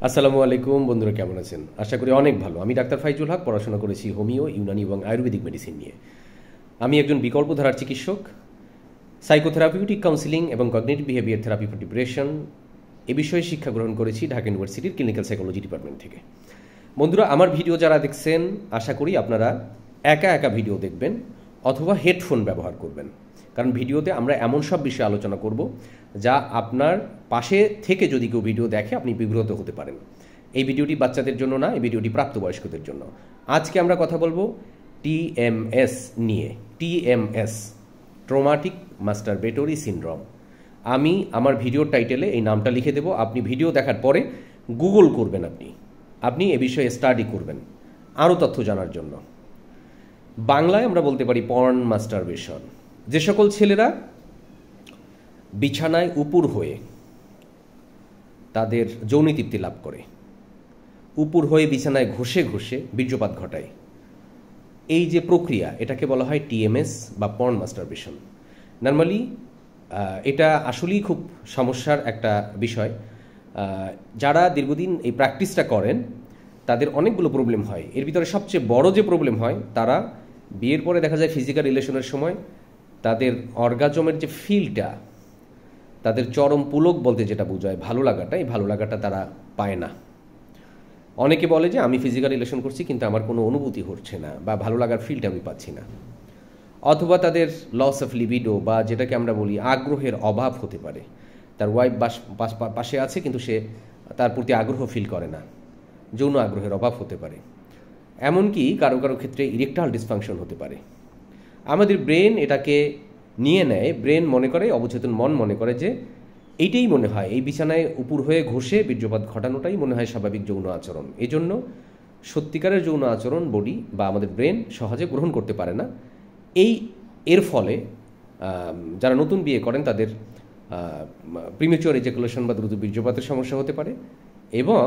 আসসালামু আলাইকুম বন্ধুরা, কেমন আছেন? আশা করি অনেক ভালো। আমি ডাক্তার ফাইজুল হক, পড়াশোনা করেছি হোমিও, ইউনানি এবং আয়ুর্বেদিক মেডিসিন নিয়ে। আমি একজন বিকল্প ধারার চিকিৎসক, সাইকোথেরাপিউটিক কাউন্সিলিং এবং cognitive behaviour therapy for depression এ বিষয়ে শিক্ষা গ্রহণ করেছি ঢাকা ইউনিভার্সিটির ক্লিনিক্যাল সাইকোলজি ডিপার্টমেন্ট থেকে। বন্ধুরা, আমার ভিডিও যারা দেখছেন, আশা করি আপনারা একা একা ভিডিও দেখবেন অথবা হেডফোন ব্যবহার করবেন, কারণ ভিডিওতে আমরা এমন সব বিষয়ে আলোচনা করব যা আপনার পাশে থেকে যদি কেউ ভিডিও দেখে আপনি বিব্রত হতে পারেন। এই ভিডিওটি বাচ্চাদের জন্য না, এই ভিডিওটি প্রাপ্তবয়স্কদের জন্য। আজকে আমরা কথা বলবো টিএমএস নিয়ে। TMS, traumatic masturbatory syndrome. আমি আমার ভিডিওর টাইটেলে এই নামটা লিখে দেব। আপনি ভিডিও দেখার পরে গুগল করবেন, আপনি এ বিষয়ে স্টাডি করবেন আরও তথ্য জানার জন্য। বাংলায় আমরা বলতে পারি পর্ন মাস্টারবেশন। যে সকল ছেলেরা বিছানায় উপুর হয়ে তাদের যৌন তৃপ্তি লাভ করে, উপুর হয়ে বিছানায় ঘষে ঘষে বীর্যপাত ঘটায়, এই যে প্রক্রিয়া, এটাকে বলা হয় টিএমএস বা পর্ন মাস্টারবেশন। নর্মালি এটা আসলেই খুব সমস্যার একটা বিষয়। যারা দীর্ঘদিন এই প্র্যাকটিসটা করেন তাদের অনেকগুলো প্রবলেম হয়। এর ভিতরে সবচেয়ে বড় যে প্রবলেম হয়, তারা বিয়ের পরে দেখা যায় ফিজিক্যাল রিলেশনের সময় তাদের অর্গাজমের যে ফিলটা, তাদের চরম পুলক বলতে যেটা বোঝায় ভালো লাগাটা, এই ভালো লাগাটা তারা পায় না। অনেকে বলে যে আমি ফিজিক্যাল রিলেশন করছি কিন্তু আমার কোনো অনুভূতি হচ্ছে না বা ভালো লাগার ফিলটা আমি পাচ্ছি না। অথবা তাদের লস অফ লিবিডো বা যেটাকে আমরা বলি আগ্রহের অভাব হতে পারে। তার ওয়াইফ পাশে আছে কিন্তু সে তার প্রতি আগ্রহ ফিল করে না, যৌন আগ্রহের অভাব হতে পারে। এমনকি কারো কারো ক্ষেত্রে ইরেকটাইল ডিসফাংশন হতে পারে। আমাদের ব্রেন এটাকে নিয়ে নেয়, ব্রেন মনে করে, অবচেতন মন মনে করে যে এইটাই মনে হয়, এই বিছানায় উপুর হয়ে ঘষে বীর্যপাত ঘটানোটাই মনে হয় স্বাভাবিক যৌন আচরণ। এজন্য সত্যিকারের যৌন আচরণ বডি বা আমাদের ব্রেন সহজে গ্রহণ করতে পারে না। এর ফলে যারা নতুন বিয়ে করেন তাদের প্রিমেচুয়ার ইজাকুলেশন বা দ্রুত বীর্যপাতের সমস্যা হতে পারে, এবং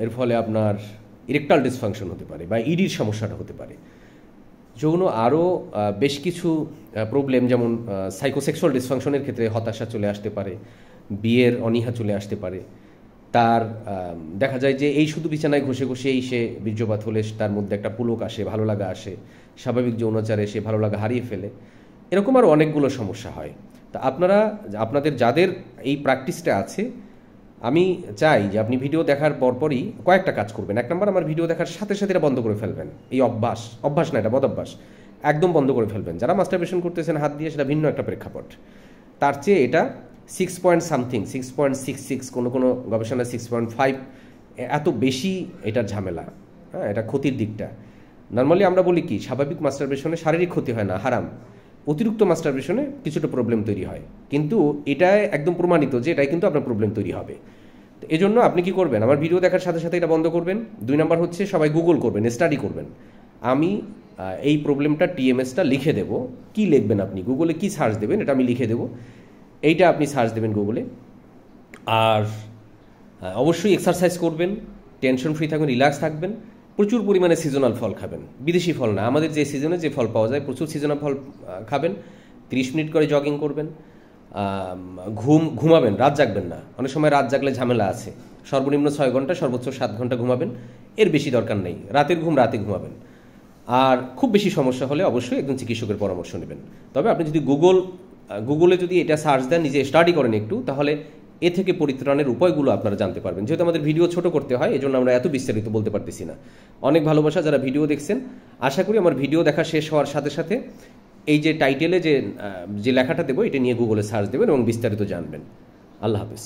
এর ফলে আপনার ইরেকটাইল ডিসফাংশন হতে পারে বা ইডির সমস্যাটা হতে পারে। যৌন আরও বেশ কিছু প্রবলেম, যেমন সাইকোসেক্সুয়াল ডিসফাংশনের ক্ষেত্রে হতাশা চলে আসতে পারে, বিয়ের অনীহা চলে আসতে পারে। তার দেখা যায় যে এই শুধু বিছানায় ঘষে ঘষেই সে বীর্যপাত হলে তার মধ্যে একটা পুলক আসে, ভালো লাগা আসে, স্বাভাবিক যৌনাচারে সে ভালো লাগা হারিয়ে ফেলে। এরকম আরও অনেকগুলো সমস্যা হয়। তা আপনাদের যাদের এই প্র্যাকটিসটা আছে, আমি চাই যে আপনি ভিডিও দেখার পরপরই কয়েকটা কাজ করবেন। এক নম্বর, আমার ভিডিও দেখার সাথে সাথে এটা বন্ধ করে ফেলবেন। এই অভ্যাস না, এটা বদভ্যাস, একদম বন্ধ করে ফেলবেন। যারা মাস্টারবেশন করতেছেন হাত দিয়ে, সেটা ভিন্ন একটা প্রেক্ষাপট। তার চেয়ে এটা 6.66, কোনো গবেষণায় 6.5, এত বেশি এটার ঝামেলা। হ্যাঁ, এটা ক্ষতির দিকটা। নর্মালি আমরা বলি কি, স্বাভাবিক মাস্টারবেশনে শারীরিক ক্ষতি হয় না, হারাম। অতিরিক্ত মাস্টারবেশনে কিছুটা প্রবলেম তৈরি হয়, কিন্তু এটা একদম প্রমাণিত যে এটাই কিন্তু আপনার প্রবলেম তৈরি হবে। তো এই জন্য আপনি কি করবেন, আমার ভিডিও দেখার সাথে সাথে এটা বন্ধ করবেন। 2 নম্বর হচ্ছে, সবাই গুগল করবেন, স্টাডি করবেন। আমি এই প্রবলেমটা টিএমএসটা লিখে দেব। কি লিখবেন আপনি গুগলে, কি সার্চ দেবেন, এটা আমি লিখে দেব। এইটা আপনি সার্চ দেবেন গুগলে। আর অবশ্যই এক্সারসাইজ করবেন, টেনশন ফ্রি থাকবেন, রিল্যাক্স থাকবেন, প্রচুর পরিমাণে সিজনাল ফল খাবেন, বিদেশি ফল না, আমাদের যে সিজনে যে ফল পাওয়া যায় প্রচুর সিজনাল ফল খাবেন। 30 মিনিট করে জগিং করবেন, ঘুমাবেন, রাত জাগবেন না। অনেক সময় রাত জাগলে ঝামেলা আছে। সর্বনিম্ন 6 ঘন্টা, সর্বোচ্চ 7 ঘন্টা ঘুমাবেন, এর বেশি দরকার নেই। রাতের ঘুম রাতে ঘুমাবেন। আর খুব বেশি সমস্যা হলে অবশ্যই একজন চিকিৎসকের পরামর্শ নেবেন। তবে আপনি যদি গুগলে যদি এটা সার্চ দেন, নিজে স্টাডি করেন একটু, তাহলে এ থেকে পরিত্রাণের উপায়গুলো আপনারা জানতে পারবেন। যেহেতু আমাদের ভিডিও ছোট করতে হয়, এজন্য আমরা এত বিস্তারিত বলতে পারতেছি না। অনেক ভালোবাসা যারা ভিডিও দেখছেন। আশা করি আমার ভিডিও দেখা শেষ হওয়ার সাথে সাথে এই যে টাইটেলে যে লেখাটা দেবো, এটা নিয়ে গুগলে সার্চ দেবেন এবং বিস্তারিত জানবেন। আল্লাহ হাফেজ।